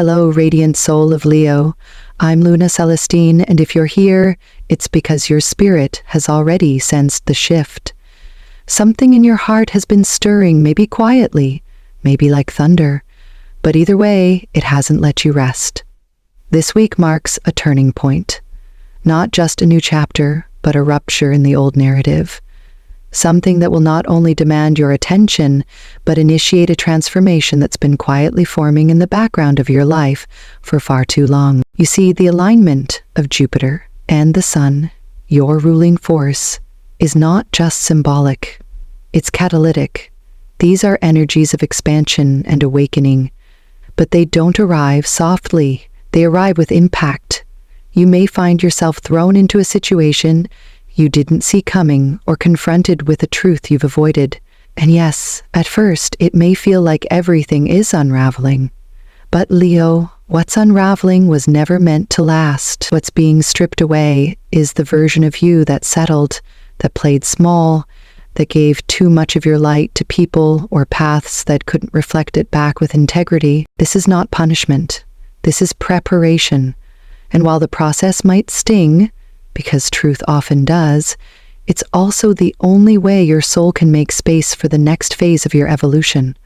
Hello, radiant soul of Leo. I'm Luna Celestine, and if you're here, it's because your spirit has already sensed the shift. Something in your heart has been stirring, maybe quietly, maybe like thunder, but either way, it hasn't let you rest. This week marks a turning point. Not just a new chapter, but a rupture in the old narrative. Something that will not only demand your attention, but initiate a transformation that's been quietly forming in the background of your life for far too long. You see, the alignment of Jupiter and the Sun, your ruling force, is not just symbolic. It's catalytic. These are energies of expansion and awakening, but they don't arrive softly. They arrive with impact. You may find yourself thrown into a situation you didn't see coming or confronted with a truth you've avoided. And yes, at first, it may feel like everything is unraveling. But Leo, what's unraveling was never meant to last. What's being stripped away is the version of you that settled, that played small, that gave too much of your light to people or paths that couldn't reflect it back with integrity. This is not punishment. This is preparation. And while the process might sting, because truth often does, it's also the only way your soul can make space for the next phase of your evolution.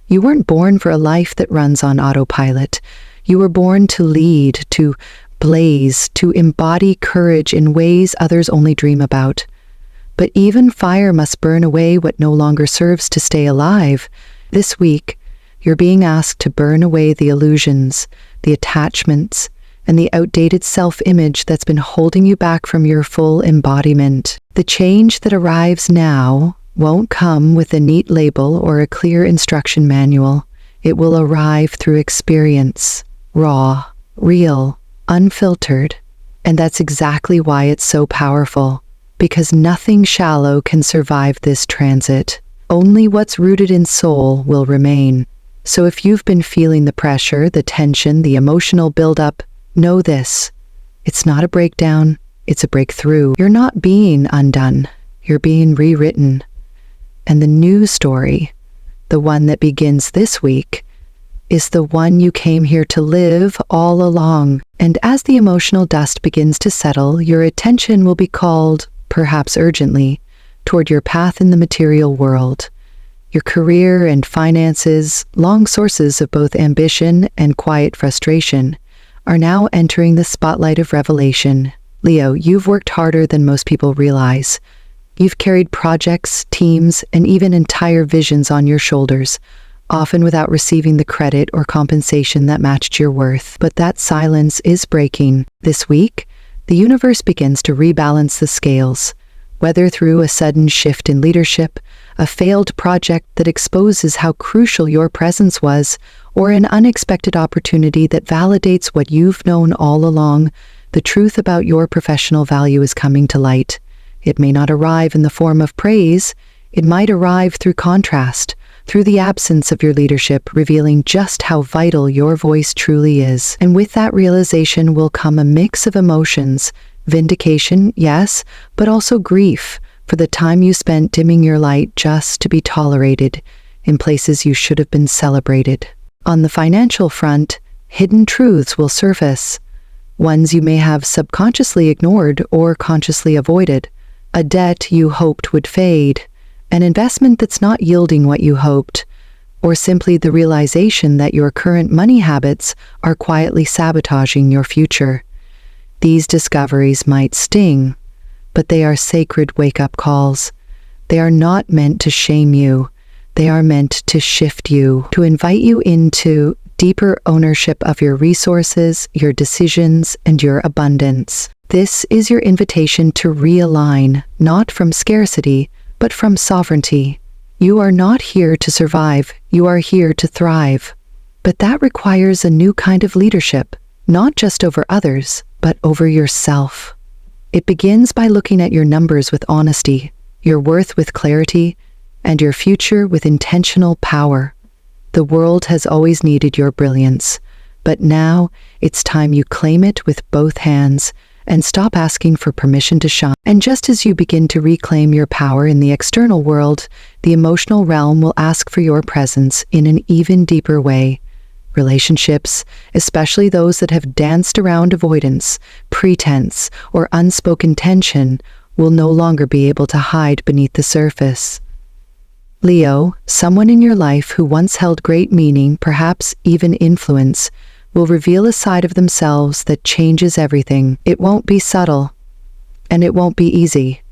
You weren't born for a life that runs on autopilot. You were born to lead, to blaze, to embody courage in ways others only dream about. But even fire must burn away what no longer serves to stay alive. This week, you're being asked to burn away the illusions, the attachments, and the outdated self-image that's been holding you back from your full embodiment. The change that arrives now won't come with a neat label or a clear instruction manual. It will arrive through experience, raw, real, unfiltered. And that's exactly why it's so powerful, because nothing shallow can survive this transit. Only what's rooted in soul will remain. So if you've been feeling the pressure, the tension, the emotional buildup, know this, it's not a breakdown, it's a breakthrough. You're not being undone, you're being rewritten. And the new story, the one that begins this week, is the one you came here to live all along. And as the emotional dust begins to settle, your attention will be called, perhaps urgently, toward your path in the material world. Your career and finances, long sources of both ambition and quiet frustration, are now entering the spotlight of revelation. Leo, you've worked harder than most people realize. You've carried projects, teams, and even entire visions on your shoulders, often without receiving the credit or compensation that matched your worth. But that silence is breaking. This week, the universe begins to rebalance the scales, whether through a sudden shift in leadership, a failed project that exposes how crucial your presence was, or an unexpected opportunity that validates what you've known all along. The truth about your professional value is coming to light. It may not arrive in the form of praise. It might arrive through contrast, through the absence of your leadership, revealing just how vital your voice truly is. And with that realization will come a mix of emotions, vindication, yes, but also grief for the time you spent dimming your light just to be tolerated in places you should have been celebrated. On the financial front, hidden truths will surface, ones you may have subconsciously ignored or consciously avoided. A debt you hoped would fade, an investment that's not yielding what you hoped, or simply the realization that your current money habits are quietly sabotaging your future. These discoveries might sting, but they are sacred wake-up calls. They are not meant to shame you. They are meant to shift you, to invite you into deeper ownership of your resources, your decisions, and your abundance. This is your invitation to realign, not from scarcity, but from sovereignty. You are not here to survive, you are here to thrive. But that requires a new kind of leadership, not just over others, but over yourself. It begins by looking at your numbers with honesty, your worth with clarity, and your future with intentional power. The world has always needed your brilliance, but now it's time you claim it with both hands and stop asking for permission to shine. And just as you begin to reclaim your power in the external world, the emotional realm will ask for your presence in an even deeper way. Relationships, especially those that have danced around avoidance, pretense, or unspoken tension, will no longer be able to hide beneath the surface. Leo, someone in your life who once held great meaning, perhaps even influence, will reveal a side of themselves that changes everything. It won't be subtle, and it won't be easy,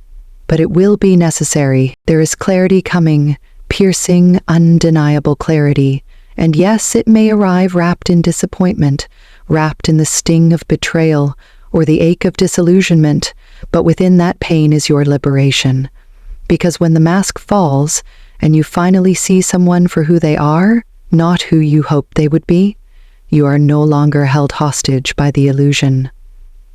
but it will be necessary. There is clarity coming, piercing, undeniable clarity. And yes, it may arrive wrapped in disappointment, wrapped in the sting of betrayal, or the ache of disillusionment, but within that pain is your liberation. Because when the mask falls, and you finally see someone for who they are, not who you hoped they would be, you are no longer held hostage by the illusion.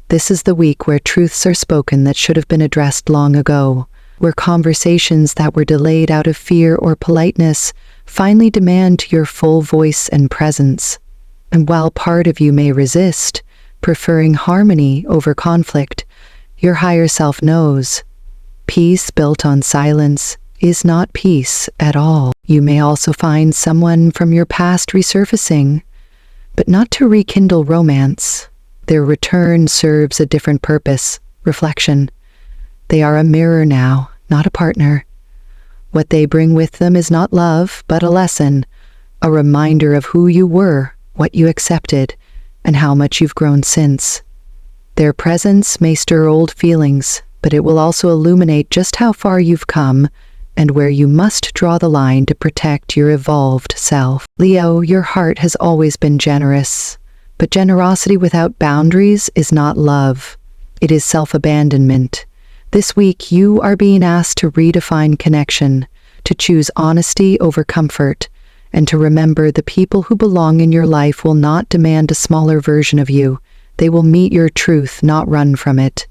This is the week where truths are spoken that should have been addressed long ago, where conversations that were delayed out of fear or politeness finally demand your full voice and presence. And while part of you may resist, preferring harmony over conflict, your higher self knows peace built on silence is not peace at all. You may also find someone from your past resurfacing, but not to rekindle romance. Their return serves a different purpose, reflection. They are a mirror now, not a partner. What they bring with them is not love, but a lesson, a reminder of who you were, what you accepted, and how much you've grown since. Their presence may stir old feelings, but it will also illuminate just how far you've come and where you must draw the line to protect your evolved self. Leo, your heart has always been generous, but generosity without boundaries is not love. It is self-abandonment. This week, you are being asked to redefine connection, to choose honesty over comfort, and to remember the people who belong in your life will not demand a smaller version of you. They will meet your truth, not run from it.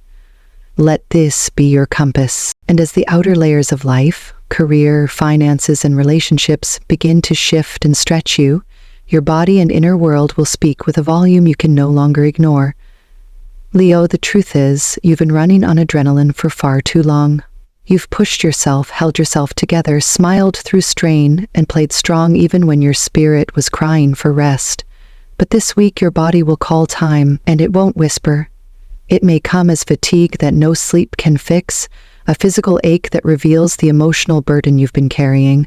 Let this be your compass. And as the outer layers of life, career, finances, and relationships begin to shift and stretch you, your body and inner world will speak with a volume you can no longer ignore. Leo, the truth is, you've been running on adrenaline for far too long. You've pushed yourself, held yourself together, smiled through strain, and played strong even when your spirit was crying for rest. But this week your body will call time, and it won't whisper. It may come as fatigue that no sleep can fix, a physical ache that reveals the emotional burden you've been carrying,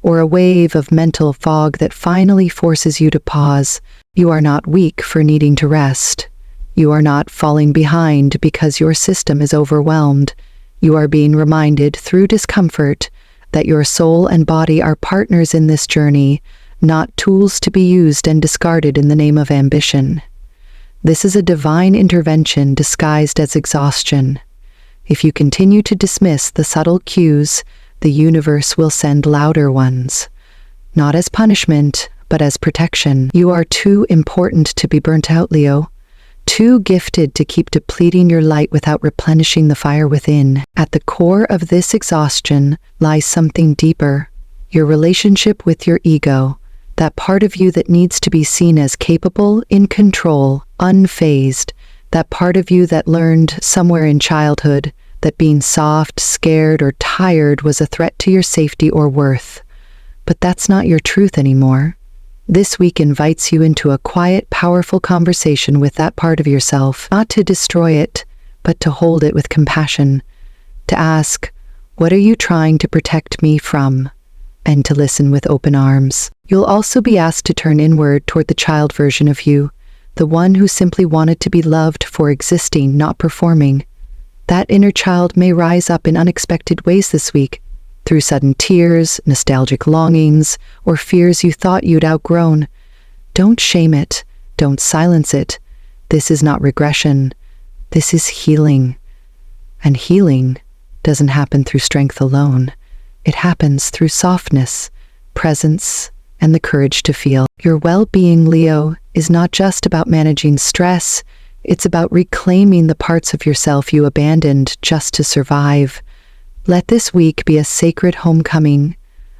or a wave of mental fog that finally forces you to pause. You are not weak for needing to rest. You are not falling behind because your system is overwhelmed. You are being reminded through discomfort that your soul and body are partners in this journey, not tools to be used and discarded in the name of ambition. This is a divine intervention disguised as exhaustion. If you continue to dismiss the subtle cues, the universe will send louder ones. Not as punishment, but as protection. You are too important to be burnt out, Leo. Too gifted to keep depleting your light without replenishing the fire within. At the core of this exhaustion lies something deeper, your relationship with your ego, that part of you that needs to be seen as capable, in control, unfazed, that part of you that learned somewhere in childhood that being soft, scared, or tired was a threat to your safety or worth. But that's not your truth anymore. This week invites you into a quiet, powerful conversation with that part of yourself, not to destroy it, but to hold it with compassion, to ask, what are you trying to protect me from? And to listen with open arms. You'll also be asked to turn inward toward the child version of you, the one who simply wanted to be loved for existing, not performing. That inner child may rise up in unexpected ways this week, through sudden tears, nostalgic longings, or fears you thought you'd outgrown. Don't shame it. Don't silence it. This is not regression. This is healing. And healing doesn't happen through strength alone. It happens through softness, presence, and the courage to feel. Your well-being, Leo, is not just about managing stress. It's about reclaiming the parts of yourself you abandoned just to survive. Let this week be a sacred homecoming.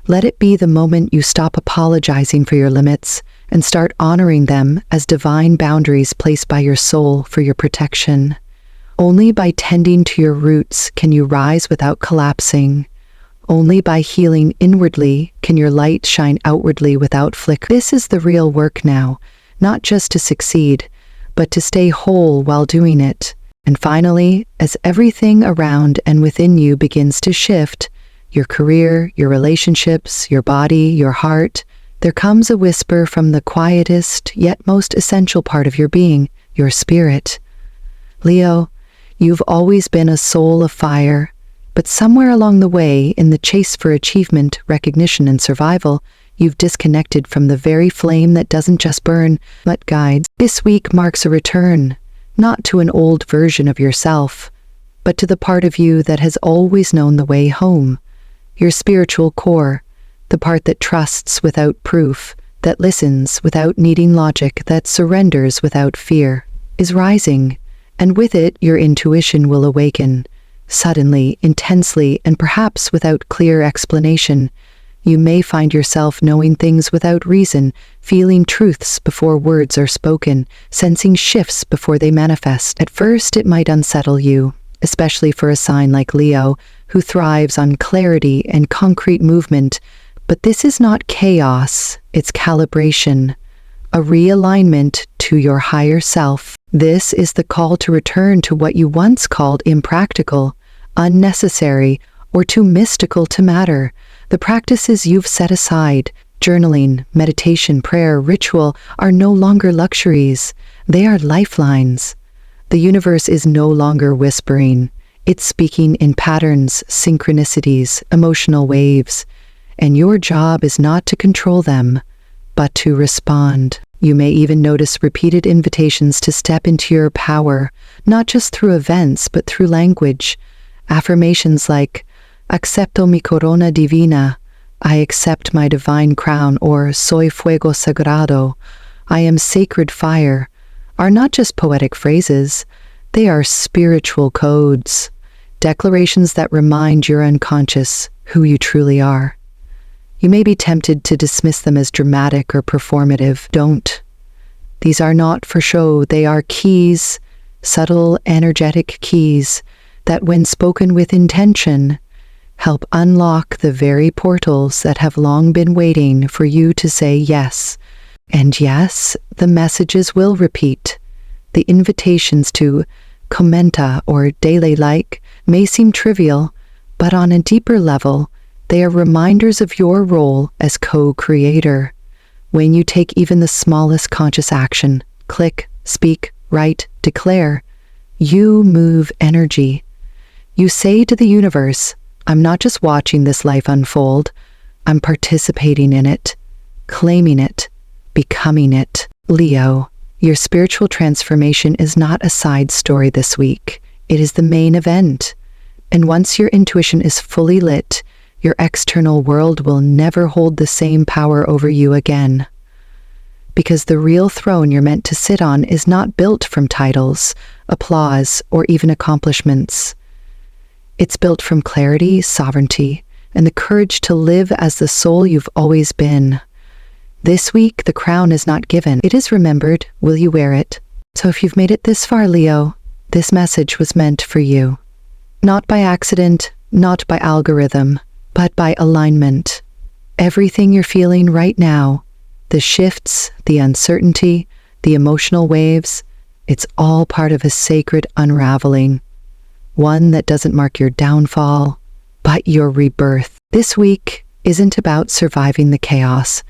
Let it be the moment you stop apologizing for your limits and start honoring them as divine boundaries placed by your soul for your protection. Only by tending to your roots can you rise without collapsing. Only by healing inwardly can your light shine outwardly without flicker. This is the real work now, not just to succeed, but to stay whole while doing it. And finally, as everything around and within you begins to shift, your career, your relationships, your body, your heart, there comes a whisper from the quietest yet most essential part of your being, your spirit. Leo, you've always been a soul of fire, but somewhere along the way, in the chase for achievement, recognition, and survival, you've disconnected from the very flame that doesn't just burn, but guides. This week marks a return, not to an old version of yourself, but to the part of you that has always known the way home, your spiritual core, the part that trusts without proof, that listens without needing logic, that surrenders without fear, is rising, and with it your intuition will awaken, suddenly, intensely, and perhaps without clear explanation. You may find yourself knowing things without reason, feeling truths before words are spoken, sensing shifts before they manifest. At first, it might unsettle you, especially for a sign like Leo, who thrives on clarity and concrete movement. But this is not chaos, it's calibration, a realignment to your higher self. This is the call to return to what you once called impractical, unnecessary, or too mystical to matter. The practices you've set aside, journaling, meditation, prayer, ritual, are no longer luxuries. They are lifelines. The universe is no longer whispering. It's speaking in patterns, synchronicities, emotional waves. And your job is not to control them, but to respond. You may even notice repeated invitations to step into your power, not just through events, but through language. Affirmations like, "Acepto mi corona divina," "I accept my divine crown," or "Soy fuego sagrado," "I am sacred fire," are not just poetic phrases, they are spiritual codes, declarations that remind your unconscious who you truly are. You may be tempted to dismiss them as dramatic or performative. Don't. These are not for show, they are keys, subtle, energetic keys, that when spoken with intention, help unlock the very portals that have long been waiting for you to say yes. And yes, the messages will repeat. The invitations to commenta or daily like may seem trivial, but on a deeper level, they are reminders of your role as co-creator. When you take even the smallest conscious action, click, speak, write, declare, you move energy. You say to the universe, I'm not just watching this life unfold, I'm participating in it, claiming it, becoming it. Leo, your spiritual transformation is not a side story this week. It is the main event. And once your intuition is fully lit, your external world will never hold the same power over you again. Because the real throne you're meant to sit on is not built from titles, applause, or even accomplishments. It's built from clarity, sovereignty, and the courage to live as the soul you've always been. This week, the crown is not given. It is remembered. Will you wear it? So if you've made it this far, Leo, this message was meant for you. Not by accident, not by algorithm, but by alignment. Everything you're feeling right now, the shifts, the uncertainty, the emotional waves, it's all part of a sacred unraveling. One that doesn't mark your downfall, but your rebirth. This week isn't about surviving the chaos.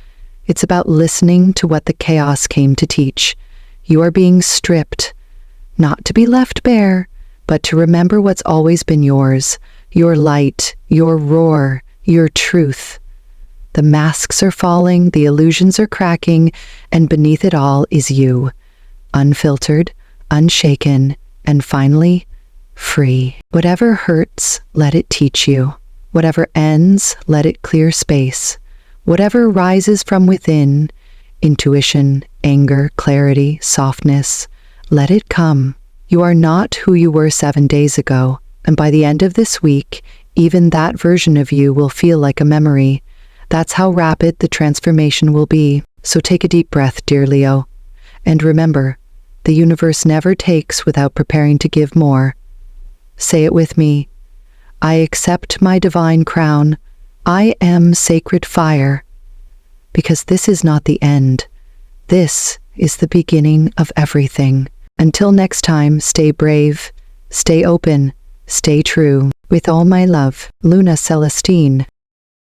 It's about listening to what the chaos came to teach. You are being stripped, not to be left bare, but to remember what's always been yours, your light, your roar, your truth. The masks are falling, the illusions are cracking, and beneath it all is you, unfiltered, unshaken, and finally, free. Whatever hurts, let it teach you. Whatever ends, let it clear space. Whatever rises from within, intuition, anger, clarity, softness, let it come. You are not who you were 7 days ago, and by the end of this week, even that version of you will feel like a memory. That's how rapid the transformation will be. So take a deep breath, dear Leo. And remember, the universe never takes without preparing to give more. Say it with me. I accept my divine crown. I am sacred fire. Because this is not the end. This is the beginning of everything. Until next time, stay brave, stay open, stay true. With all my love, Luna Celestine.